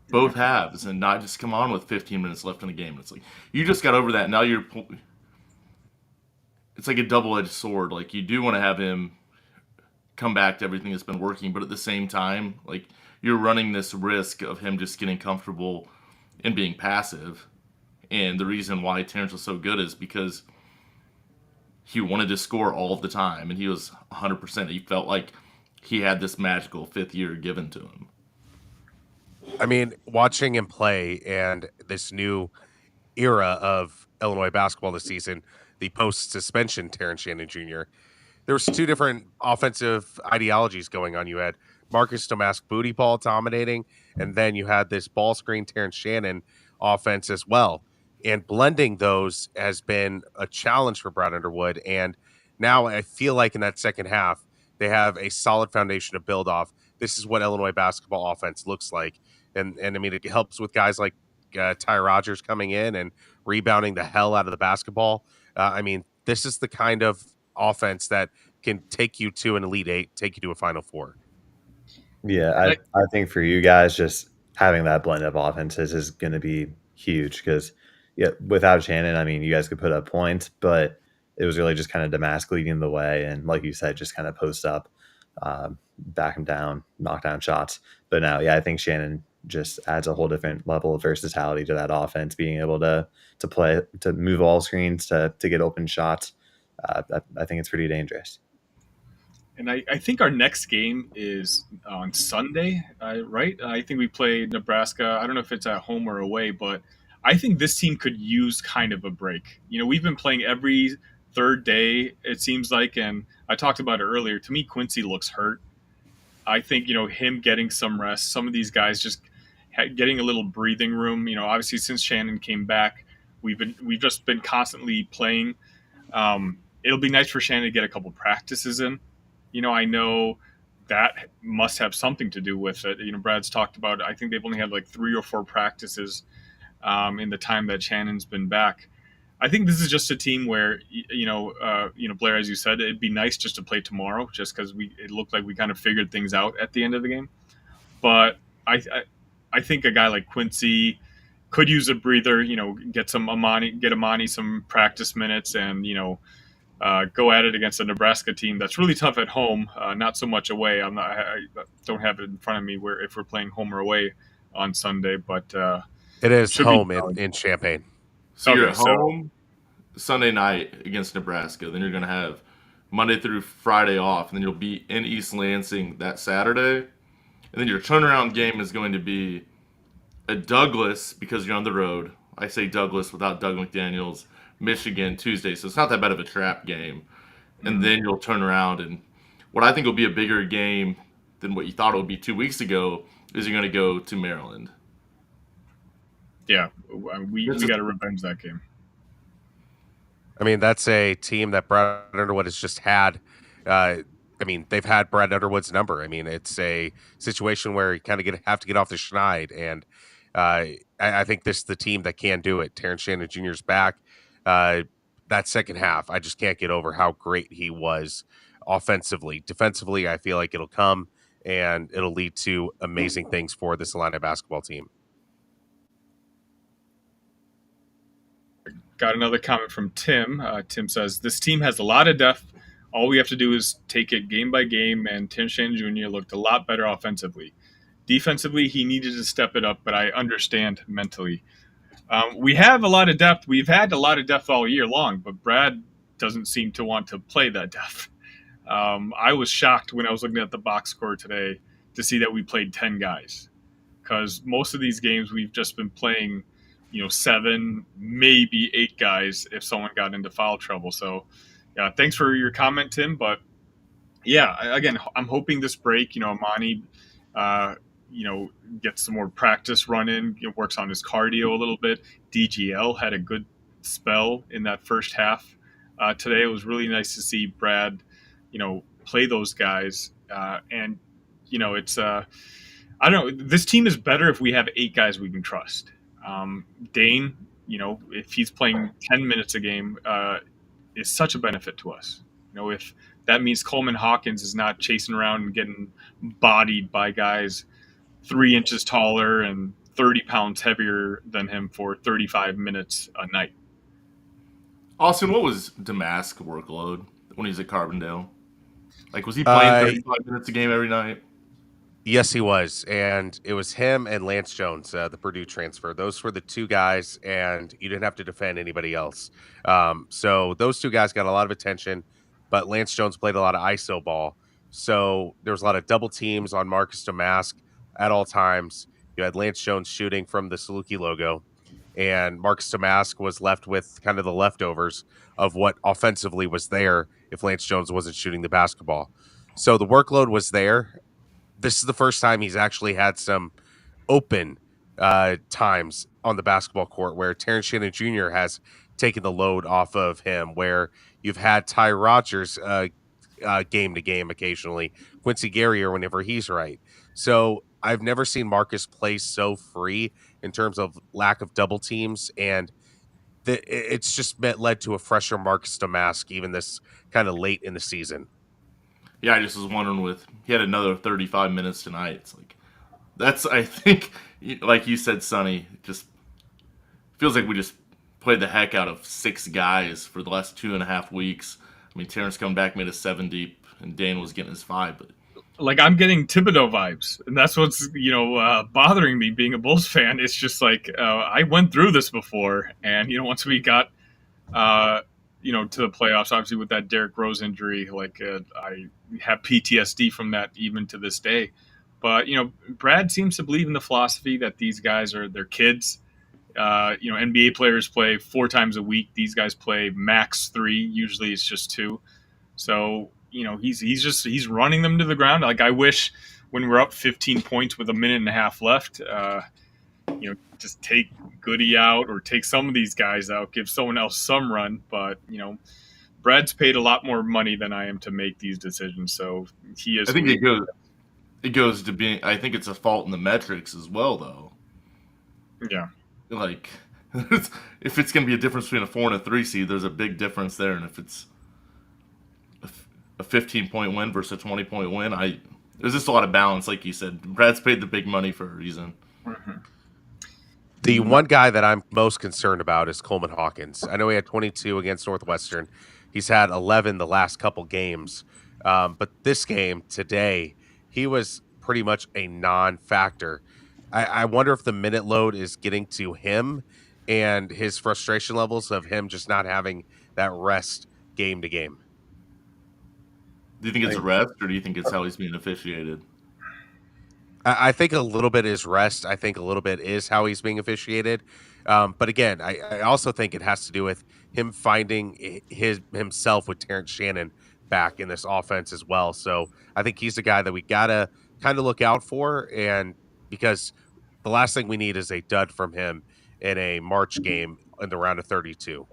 both halves and not just come on with 15 minutes left in the game. It's like, you just got over that. Now it's like a double-edged sword. Like, you do want to have him come back to everything that's been working, but at the same time, like, you're running this risk of him just getting comfortable and being passive. And the reason why Terrence was so good is because he wanted to score all of the time, and he was 100%. He felt like he had this magical fifth year given to him. I mean, watching him play and this new era of Illinois basketball this season, the post-suspension Terrence Shannon Jr., there was two different offensive ideologies going on. You had Marcus Domask booty ball dominating, and then you had this ball screen Terrence Shannon offense as well. And blending those has been a challenge for Brad Underwood. And now I feel like in that second half, they have a solid foundation to build off. This is what Illinois basketball offense looks like. And I mean, it helps with guys like Ty Rogers coming in and rebounding the hell out of the basketball. I mean, this is the kind of offense that can take you to an Elite Eight, take you to a Final Four. Yeah, I think for you guys, just having that blend of offenses is going to be huge because, yeah, without Shannon, I mean, you guys could put up points, but it was really just kind of Damask leading the way. And like you said, just kind of post up, back him down, knock down shots. But now, yeah, I think Shannon just adds a whole different level of versatility to that offense, being able to play, to move all screens, to get open shots. I think it's pretty dangerous. And I think our next game is on Sunday, right? I think we play Nebraska. I don't know if it's at home or away, but I think this team could use kind of a break. You know, we've been playing every third day, it seems like, and I talked about it earlier. To me, Quincy looks hurt. I think, him getting some rest, some of these guys just getting a little breathing room. Obviously since Shannon came back, we've just been constantly playing. It'll be nice for Shannon to get a couple practices in. I know that must have something to do with it. Brad's talked about, I think they've only had like 3 or 4 practices in the time that Shannon's been back. I think this is just a team where, Blair, as you said, it'd be nice just to play tomorrow, just because it looked like we kind of figured things out at the end of the game. But I think a guy like Quincy could use a breather. Get Amani some practice minutes, and go at it against a Nebraska team that's really tough at home, not so much away. I don't have it in front of me if we're playing home or away on Sunday, but it is home in Champaign. So you're at home Sunday night against Nebraska. Then you're going to have Monday through Friday off, and then you'll be in East Lansing that Saturday. And then your turnaround game is going to be at Douglas, because you're on the road. I say Douglas without Doug McDaniels. Michigan Tuesday, so it's not that bad of a trap game. And then you'll turn around, and what I think will be a bigger game than what you thought it would be 2 weeks ago is you're going to go to Maryland. Yeah, we got to revenge that game. I mean, that's a team that Brad Underwood has just had. They've had Brad Underwood's number. I mean, it's a situation where you kind of have to get off the schneid, and I think this is the team that can do it. Terrence Shannon Jr.'s back. That second half, I just can't get over how great he was offensively. Defensively, I feel like it'll come, and it'll lead to amazing things for this Illini basketball team. Got another comment from Tim. Tim says, this team has a lot of depth. All we have to do is take it game by game, and Terrence Shannon Jr. looked a lot better offensively. Defensively, he needed to step it up, but I understand mentally. We have a lot of depth. We've had a lot of depth all year long, but Brad doesn't seem to want to play that depth. I was shocked when I was looking at the box score today to see that we played 10 guys, because most of these games we've just been playing, 7, maybe 8 guys if someone got into foul trouble. So, yeah, thanks for your comment, Tim. But yeah, again, I'm hoping this break, Amani, gets some more practice run in, works on his cardio a little bit. DGL had a good spell in that first half today. It was really nice to see Brad, play those guys. And, it's, I don't know, this team is better if we have 8 guys we can trust. Dane, if he's playing 10 minutes a game, is such a benefit to us. If that means Coleman Hawkins is not chasing around and getting bodied by guys 3 inches taller and 30 pounds heavier than him for 35 minutes a night. Austin, what was Damask workload when he was at Carbondale? Like, was he playing Uh, 35 minutes a game every night? Yes, he was, and it was him and Lance Jones, the Purdue transfer. Those were the two guys, and you didn't have to defend anybody else. So those two guys got a lot of attention, but Lance Jones played a lot of ISO ball. So there was a lot of double teams on Marcus Damask at all times. You had Lance Jones shooting from the Saluki logo, and Marcus Damask was left with kind of the leftovers of what offensively was there if Lance Jones wasn't shooting the basketball. So the workload was there. This is the first time he's actually had some open times on the basketball court where Terrence Shannon Jr. has taken the load off of him, where you've had Ty Rogers game to game occasionally, Quincy Guerrier whenever he's right. So I've never seen Marcus play so free in terms of lack of double teams, and it's just led to a fresher Marcus Damask even this kind of late in the season. Yeah, I just was wondering with he had another 35 minutes tonight. It's like that's I think like you said, Sonny, just feels like we just played the heck out of 6 guys for the last 2.5 weeks. I mean, Terrence coming back made a 7 deep, and Dane was getting his 5. But Like, I'm getting Thibodeau vibes, and that's what's bothering me being a Bulls fan. It's just like I went through this before, and once we got to the playoffs, obviously with that Derrick Rose injury, like I have PTSD from that even to this day. But Brad seems to believe in the philosophy that these guys are their kids. NBA players play 4 times a week. These guys play max 3. Usually it's just 2. So he's running them to the ground. Like, I wish when we're up 15 points with a minute and a half left, just take Goody out or take some of these guys out, give someone else some run. But Brad's paid a lot more money than I am to make these decisions, so he is. I think it goes to being. I think it's a fault in the metrics as well, though. Yeah. Like, if it's going to be a difference between a 4 and a 3 seed, there's a big difference there. And if it's a 15-point win versus a 20-point win, there's just a lot of balance, like you said. Brad's paid the big money for a reason. Mm-hmm. The one guy that I'm most concerned about is Coleman Hawkins. I know he had 22 against Northwestern. He's had 11 the last couple games. But this game today, he was pretty much a non-factor. I wonder if the minute load is getting to him and his frustration levels of him just not having that rest game to game. Do you think it's a rest, or do you think it's how he's being officiated? I think a little bit is rest. I think a little bit is how he's being officiated. But again, I also think it has to do with him finding himself with Terrence Shannon back in this offense as well. So I think he's the guy that we got to kind of look out for. And because the last thing we need is a dud from him in a March game in the round of 32.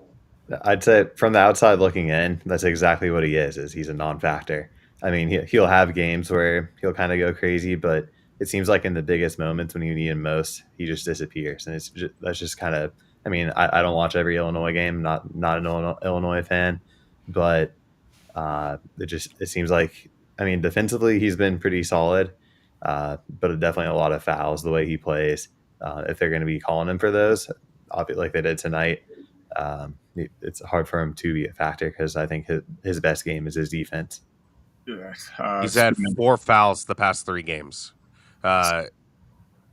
I'd say from the outside looking in, that's exactly what he is he's a non-factor. I mean, he'll have games where he'll kind of go crazy, but it seems like in the biggest moments when you need him most, he just disappears. And that's just kind of, I mean, I don't watch every Illinois game, not an Illinois fan, but it seems like, I mean, defensively, he's been pretty solid, but definitely a lot of fouls the way he plays. If they're going to be calling him for those, like they did tonight, it's hard for him to be a factor because I think his best game is his defense. He's had 4 fouls the past 3 games.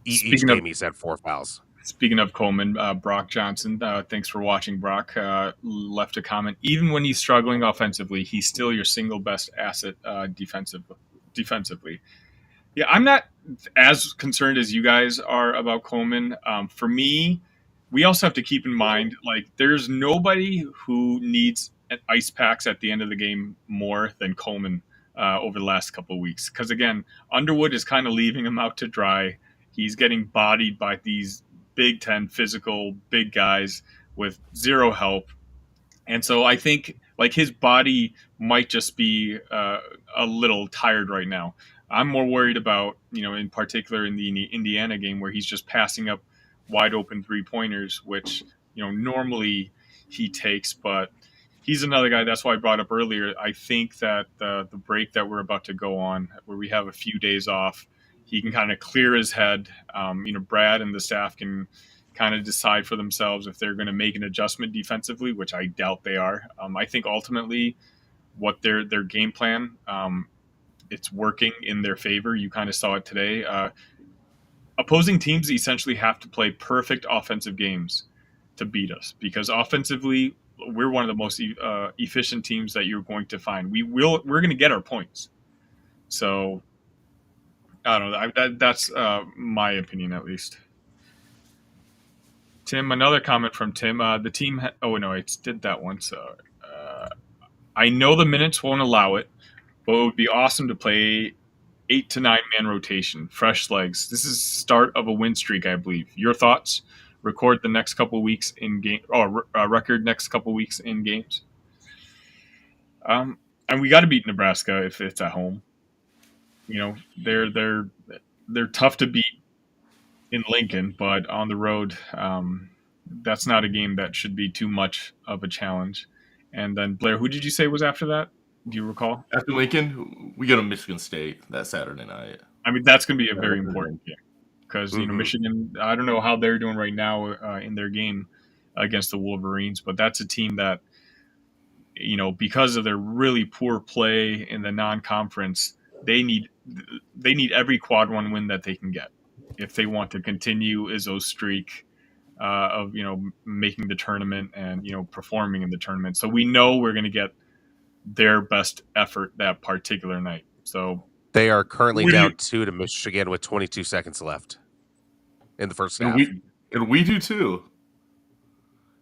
Each game he's had 4 fouls. Speaking of Coleman, Brock Johnson, thanks for watching. Brock left a comment. Even when he's struggling offensively, he's still your single best asset defensively. Yeah, I'm not as concerned as you guys are about Coleman. For me, we also have to keep in mind, like, there's nobody who needs ice packs at the end of the game more than Coleman over the last couple of weeks. Because, again, Underwood is kind of leaving him out to dry. He's getting bodied by these Big Ten physical big guys with zero help. And so I think, like, his body might just be a little tired right now. I'm more worried about, in particular in the Indiana game where he's just passing up wide open 3-pointers, which, normally he takes, but he's another guy. That's why I brought up earlier. I think that the break that we're about to go on, where we have a few days off, he can kind of clear his head. Brad and the staff can kind of decide for themselves if they're going to make an adjustment defensively, which I doubt they are. I think ultimately what their game plan, it's working in their favor. You kind of saw it today. Opposing teams essentially have to play perfect offensive games to beat us, because offensively we're one of the most efficient teams that you're going to find. We're going to get our points. So I don't know. That's my opinion, at least. Tim, another comment from Tim. The team. Oh no, I did that one. So I know the minutes won't allow it, but it would be awesome to play 8 to 9 man rotation, fresh legs. This is start of a win streak, I believe. Your thoughts? Record the next couple weeks in game, or record next couple weeks in games. And we got to beat Nebraska if it's at home. You know, they're tough to beat in Lincoln, but on the road, that's not a game that should be too much of a challenge. And then Blair, who did you say was after that? Do you recall? After Lincoln, we go to Michigan State that Saturday night. I mean, that's going to be a very important game because, you know, Michigan, I don't know how they're doing right now in their game against the Wolverines, but that's a team that, you know, because of their really poor play in the non-conference, they need every quad one win that they can get if they want to continue Izzo's streak of, you know, making the tournament and, you know, performing in the tournament. So we know we're going to get their best effort that particular night. So they are currently down 2 to Michigan with 22 seconds left in the first half. And we do too.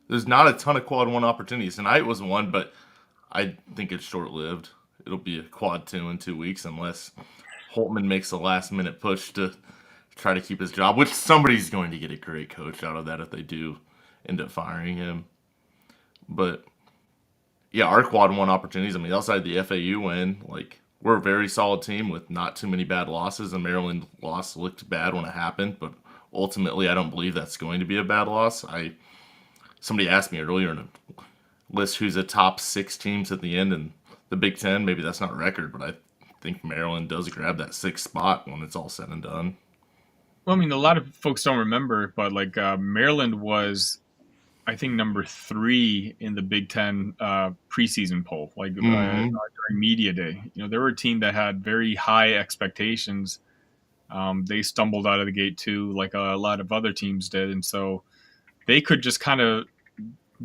There's not a ton of quad one opportunities. Tonight was one, but I think it's short-lived. It'll be a quad 2 in 2 weeks unless Holtman makes a last-minute push to try to keep his job, which somebody's going to get a great coach out of that if they do end up firing him. But yeah, our quad one opportunities, I mean, outside the FAU win, like, we're a very solid team with not too many bad losses. The Maryland loss looked bad when it happened, but ultimately I don't believe that's going to be a bad loss. Somebody asked me earlier to list who's the top 6 teams at the end in the Big Ten. Maybe that's not a record, but I think Maryland does grab that 6th spot when it's all said and done. Well, I mean, a lot of folks don't remember, but like Maryland was, I think, number 3 in the Big Ten preseason poll, like during media day. You know, they were a team that had very high expectations. They stumbled out of the gate too, like a lot of other teams did, and so they could just kind of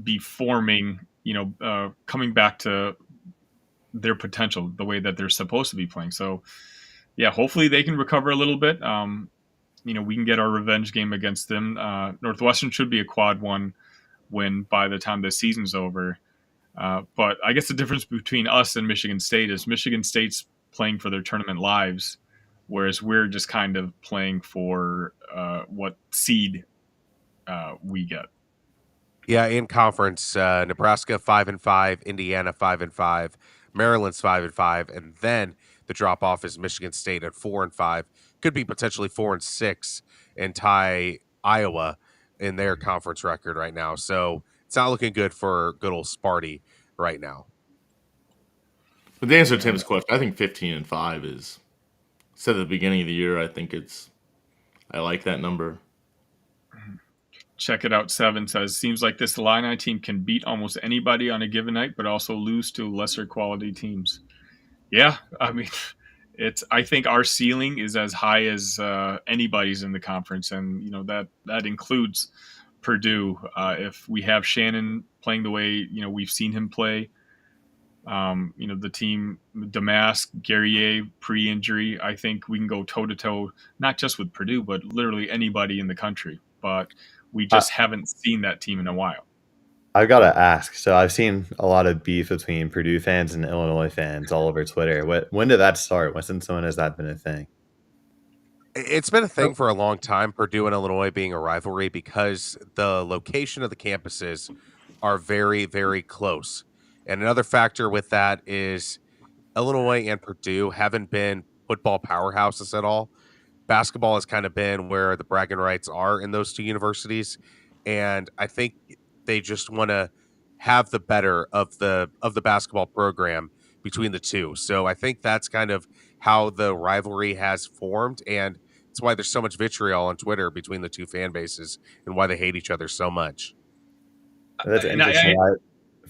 be forming, you know, coming back to their potential, the way that they're supposed to be playing. So, yeah, hopefully they can recover a little bit. You know, we can get our revenge game against them. Northwestern should be a quad 1 win by the time the season's over. But I guess the difference between us and Michigan State is Michigan State's playing for their tournament lives, whereas we're just kind of playing for what seed we get. Yeah, in conference, Nebraska 5-5, Indiana 5-5, Maryland's 5-5, and then the drop off is Michigan State at 4-5. Could be potentially 4-6 and tie Iowa in their conference record right now. So it's not looking good for good old Sparty right now. But to answer Tim's question, I think 15-5 is, said at the beginning of the year, I like that number. Check it out. 7 says, seems like this Illini team can beat almost anybody on a given night, but also lose to lesser quality teams. Yeah, I mean, I think our ceiling is as high as anybody's in the conference, and you know that includes Purdue. If we have Shannon playing the way, you know, we've seen him play, you know, the team, Damask, Guerrier pre-injury, I think we can go toe-to-toe, not just with Purdue, but literally anybody in the country. But we just haven't seen that team in a while. I've got to ask. So I've seen a lot of beef between Purdue fans and Illinois fans all over Twitter. When did that start? When has that been a thing? It's been a thing for a long time, Purdue and Illinois being a rivalry, because the location of the campuses are very, very close. And another factor with that is Illinois and Purdue haven't been football powerhouses at all. Basketball has kind of been where the bragging rights are in those two universities. And I think they just want to have the better of the basketball program between the two. So I think that's kind of how the rivalry has formed. And That's why there's so much vitriol on Twitter between the two fan bases and why they hate each other so much. That's And interesting.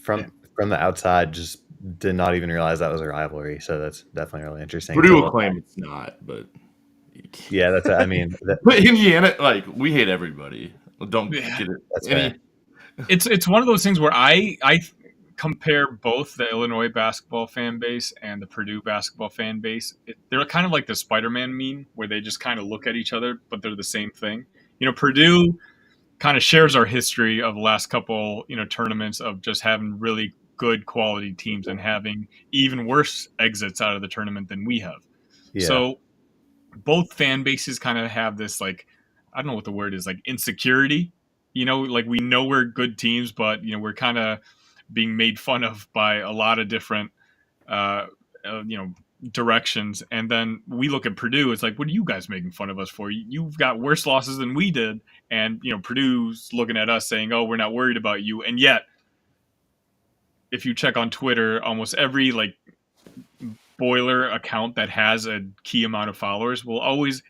From the outside, just did not even realize that was a rivalry. So that's definitely really interesting. Purdue will claim it's not, but yeah, that's. I mean, but Indiana, like, we hate everybody. Don't get it. That's fair. It's one of those things where I compare both the Illinois basketball fan base and the Purdue basketball fan base. They're kind of like the Spider-Man meme, where they just kind of look at each other, but they're the same thing. Purdue kind of shares our history of the last couple, tournaments of just having really good quality teams and having even worse exits out of the tournament than we have. Yeah. So both fan bases kind of have this, like, I don't know what the word is, like insecurity. Like, we know we're good teams, but we're kind of being made fun of by a lot of different directions. And then we look at Purdue, it's like, what are you guys making fun of us for? You've got worse losses than we did. And Purdue's looking at us saying, oh, we're not worried about you. And yet, if you check on Twitter, almost every boiler account that has a key amount of followers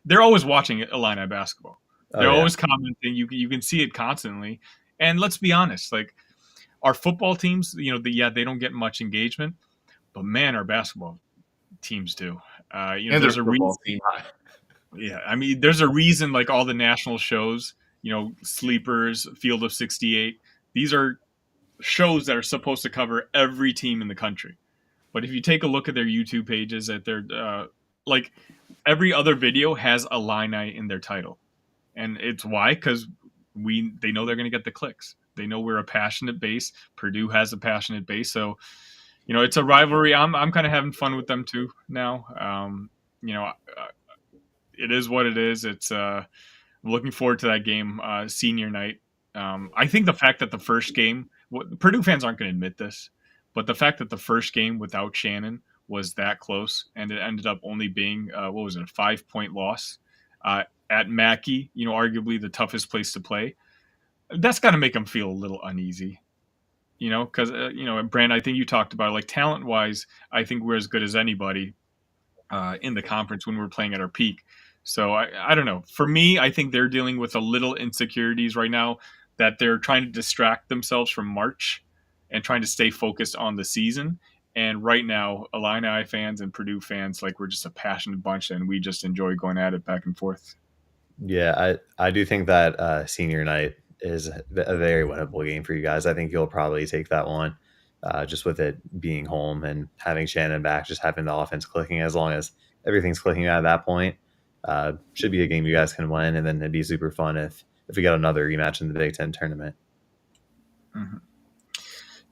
they're always watching Illini basketball. They're always commenting. You can see it constantly. And let's be honest, like, our football teams, they don't get much engagement, but man, our basketball teams do. And there's a reason. Yeah, I mean, there's a reason. Like, all the national shows, Sleepers, Field of 68. These are shows that are supposed to cover every team in the country. But if you take a look at their YouTube pages, at their like, every other video has Illini in their title, and it's why, because they know they're going to get the clicks. They know we're a passionate base. Purdue has a passionate base, so it's a rivalry. I'm kind of having fun with them too now. It is what it is. It's I'm looking forward to that game, senior night. I think the fact that the first game, Purdue fans aren't going to admit this, but the fact that the first game without Shannon was that close, and it ended up only being a 5-point loss at Mackey, arguably the toughest place to play. That's got to make them feel a little uneasy, because Brand, I think you talked about, like, talent wise, I think we're as good as anybody in the conference when we're playing at our peak. So I don't know. For me, I think they're dealing with a little insecurities right now, that they're trying to distract themselves from March and trying to stay focused on the season. And right now, Illini fans and Purdue fans, like, we're just a passionate bunch, and we just enjoy going at it back and forth. Yeah, I do think that senior night is a very winnable game for you guys. I think you'll probably take that one, just with it being home and having Shannon back, just having the offense clicking. As long as everything's clicking at that point, should be a game you guys can win, and then it'd be super fun if we got another rematch in the Big Ten tournament. Mm-hmm.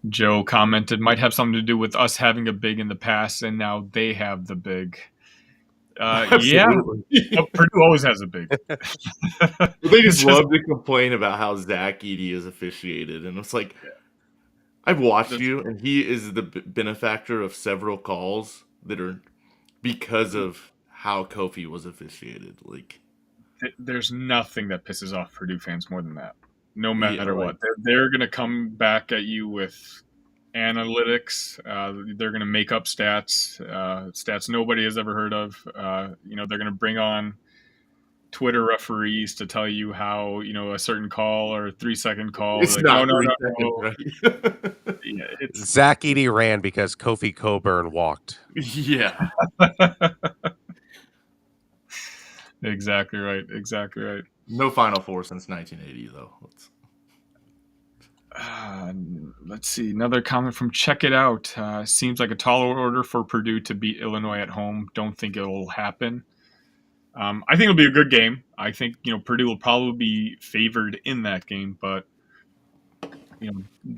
Joe commented, might have something to do with us having a big in the past, and now they have the big. Yeah, Purdue always has a big. They just love to complain about how Zach Edey is officiated, and it's like, I've watched you, and he is the benefactor of several calls that are because of how Kofi was officiated. Like, there's nothing that pisses off Purdue fans more than that. No matter what, they're going to come back at you with analytics. They're going to make up stats nobody has ever heard of. They're going to bring on Twitter referees to tell you how a certain call or a 3-second call. It's like, not no. Right? Yeah, Zach Edey ran because Kofi Coburn walked. Yeah. Exactly right. No Final Four since 1980, though. Let's see. Another comment from Check It Out. Seems like a tall order for Purdue to beat Illinois at home. Don't think it'll happen. I think it'll be a good game. I think Purdue will probably be favored in that game, but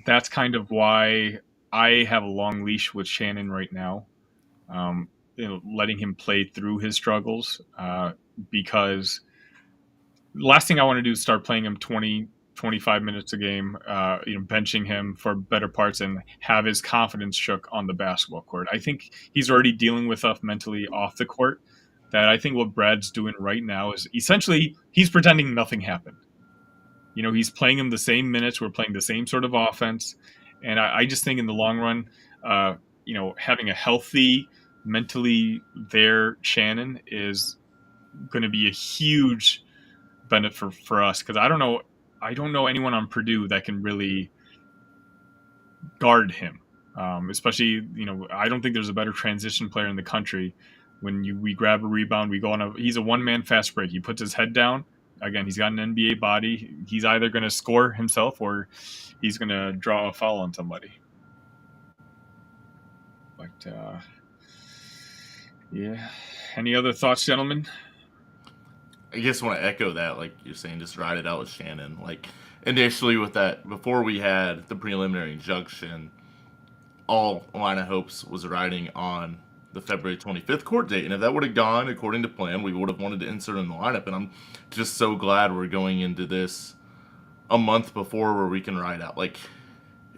that's kind of why I have a long leash with Shannon right now. Letting him play through his struggles, because the last thing I want to do is start playing him 20-25 minutes a game, benching him for better parts and have his confidence shook on the basketball court. I think he's already dealing with stuff mentally off the court, that I think what Brad's doing right now is essentially he's pretending nothing happened. He's playing him the same minutes. We're playing the same sort of offense. And I just think in the long run, having a healthy, mentally there Shannon is going to be a huge benefit for us, because I don't know anyone on Purdue that can really guard him. Especially, I don't think there's a better transition player in the country. When we grab a rebound, we go on he's a one-man fast break. He puts his head down. Again, he's got an NBA body. He's either going to score himself or he's going to draw a foul on somebody. But yeah. Any other thoughts, gentlemen? I just want to echo that, like you're saying, just ride it out with Shannon. Like initially with that, before we had the preliminary injunction, all Illini hopes was riding on the February 25th court date. And if that would have gone according to plan, we would have wanted to insert in the lineup. And I'm just so glad we're going into this a month before where we can ride out. Like,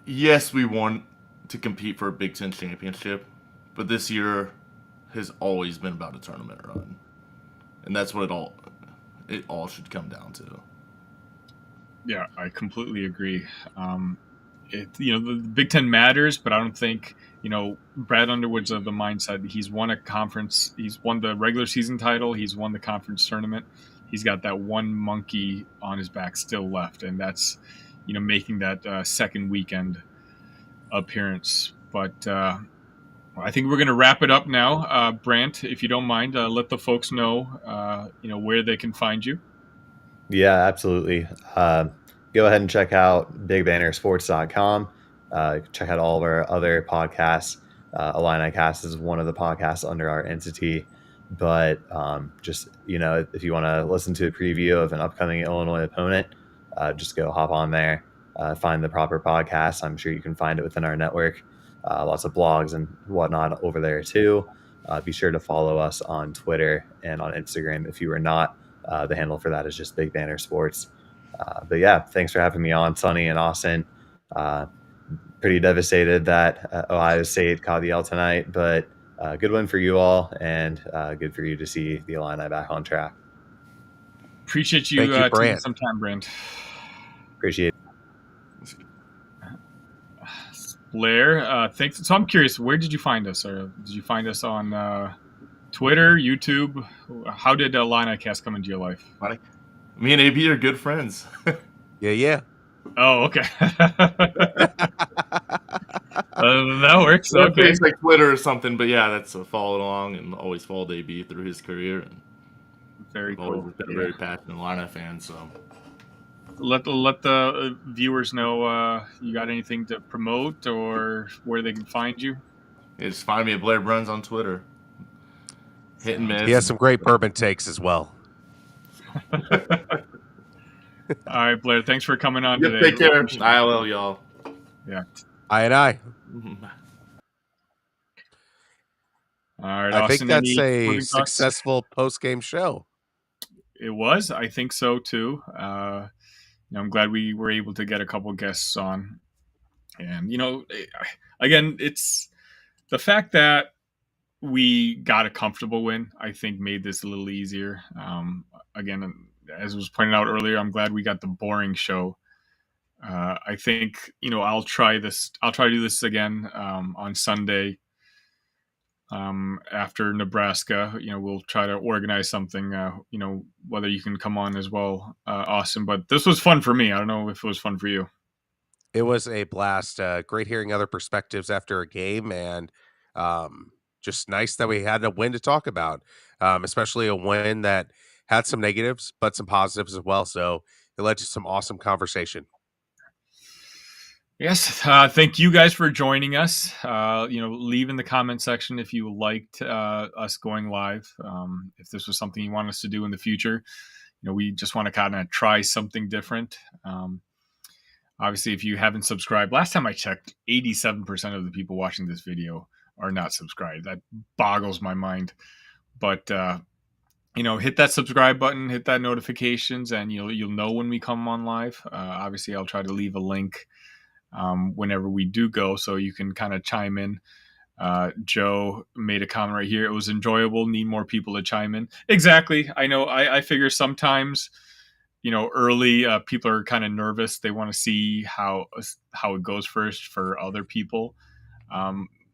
yes, we want to compete for a Big Ten championship, but this year has always been about a tournament run. And that's what it all should come down to. Yeah, I completely agree. The Big Ten matters, but I don't think, Brad Underwood's of the mindset that he's won a conference, he's won the regular season title, he's won the conference tournament. He's got that one monkey on his back still left, and that's, making that second weekend appearance. But I think we're going to wrap it up now. Brant, if you don't mind, let the folks know, where they can find you. Yeah, absolutely. Go ahead and check out bigbannersports.com. Check out all of our other podcasts. Illini Cast is one of the podcasts under our entity. But just, if you want to listen to a preview of an upcoming Illinois opponent, just go hop on there, find the proper podcast. I'm sure you can find it within our network. Lots of blogs and whatnot over there too. Be sure to follow us on Twitter and on Instagram if you are not. The handle for that is just Big Banner Sports. But yeah, thanks for having me on, Sonny and Austin. Pretty devastated that Ohio State caught the L tonight, but good win for you all, and good for you to see the Illini back on track. Appreciate you taking some time, Brent. Appreciate it. Blair, thanks. So I'm curious, where did you find us? Or did you find us on Twitter, YouTube? How did Illini Cast come into your life? Me and AB are good friends. Yeah. Oh, okay. That works. Okay. It's like Twitter or something, but yeah, that's a follow along, and always followed AB through his career. And very cool. Always been a very passionate Illini fan. So let the viewers know you got anything to promote or where they can find you. Yeah, just find me at Blair Bruns on Twitter. Hit and miss. He has some great bourbon takes as well. All right, Blair, thanks for coming on today. Take care. ILL, y'all. Yeah. I. All right, I Austin, think that's a successful post-game show. It was. I think so, too. I'm glad we were able to get a couple guests on. And, again, it's the fact that we got a comfortable win, I think, made this a little easier. Again, as was pointed out earlier, I'm glad we got the boring show. I think, I'll try to do this again on Sunday after Nebraska. We'll try to organize something, whether you can come on as well, Austin. But this was fun for me. I don't know if it was fun for you. It was a blast. Great hearing other perspectives after a game, and just nice that we had a win to talk about, especially a win that had some negatives, but some positives as well. So it led to some awesome conversation. Yes. Thank you guys for joining us. Leave in the comment section if you liked us going live. If this was something you want us to do in the future, we just want to kind of try something different. Obviously, if you haven't subscribed, last time I checked, 87% of the people watching this video are not subscribed. That boggles my mind. But, hit that subscribe button, hit that notifications, and you'll know when we come on live. Obviously, I'll try to leave a link whenever we do go, so you can kind of chime in. Joe made a comment right here. It was enjoyable. Need more people to chime in. Exactly. I know. I figure sometimes, early people are kind of nervous. They want to see how it goes first for other people.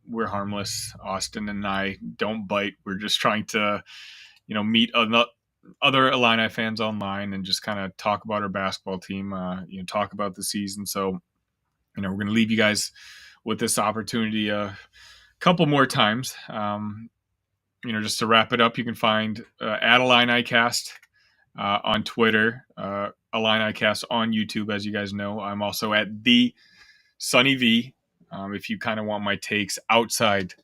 We're harmless. Austin and I don't bite. We're just trying to, meet other Illini fans online and just kind of talk about our basketball team, talk about the season. So, we're going to leave you guys with this opportunity a couple more times. Just to wrap it up, you can find at IlliniCast on Twitter, IlliniCast on YouTube, as you guys know. I'm also at the Sunny V. If you kind of want my takes outside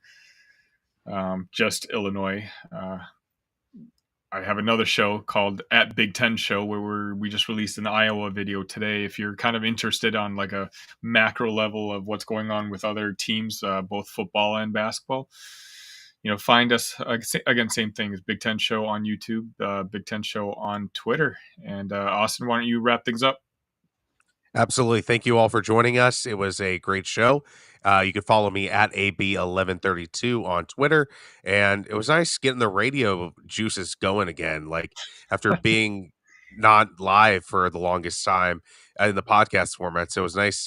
just Illinois. I have another show called at Big Ten Show where we just released an Iowa video today. If you're kind of interested on like a macro level of what's going on with other teams, both football and basketball, find us. Again, same thing as Big Ten Show on YouTube, Big Ten Show on Twitter. And Austin, why don't you wrap things up? Absolutely. Thank you all for joining us. It was a great show. You can follow me at AB1132 on Twitter. And it was nice getting the radio juices going again. Like after being not live for the longest time in the podcast format. So it was nice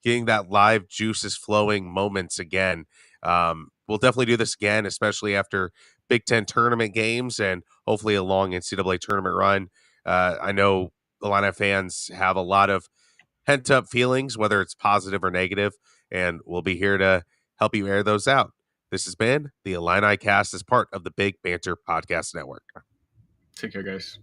getting that live juices flowing moments again. We'll definitely do this again, especially after Big Ten tournament games and hopefully a long NCAA tournament run. I know Illini fans have a lot of pent up feelings, whether it's positive or negative, and we'll be here to help you air those out. This has been the Illini Cast as part of the Big Banter Podcast Network. Take care, guys.